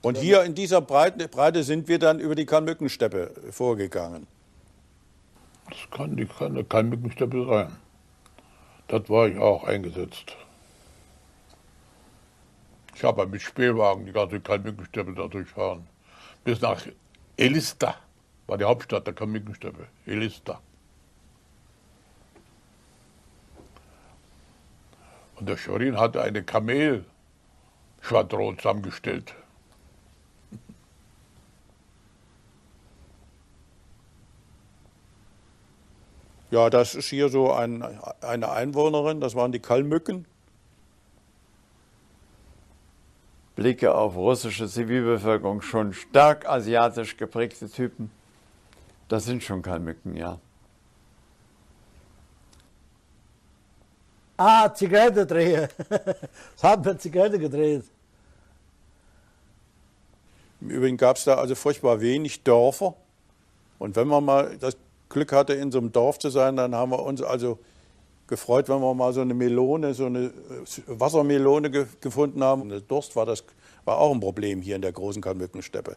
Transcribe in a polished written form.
Und hier in dieser Breite sind wir dann über die Kalmückensteppe vorgegangen. Das kann kein Mückensteppe sein. Das war ich auch eingesetzt. Ich habe mit Spähwagen die ganze Kalmückensteppe da durchfahren. Bis nach Elista, war die Hauptstadt der Kalmückensteppe, Elista. Und der Schorin hatte eine Kamelschwadron zusammengestellt. Ja, das ist hier so eine Einwohnerin, das waren die Kalmücken. Blicke auf russische Zivilbevölkerung, schon stark asiatisch geprägte Typen. Das sind schon Kalmücken, ja. Ah, Zigarette drehen. Das haben wir Zigarette gedreht. Im Übrigen gab es da also furchtbar wenig Dörfer. Und wenn man mal das Glück hatte, in so einem Dorf zu sein, dann haben wir uns also gefreut, wenn wir mal so eine Melone, so eine Wassermelone gefunden haben. Der Durst war auch ein Problem hier in der großen Kalmückensteppe.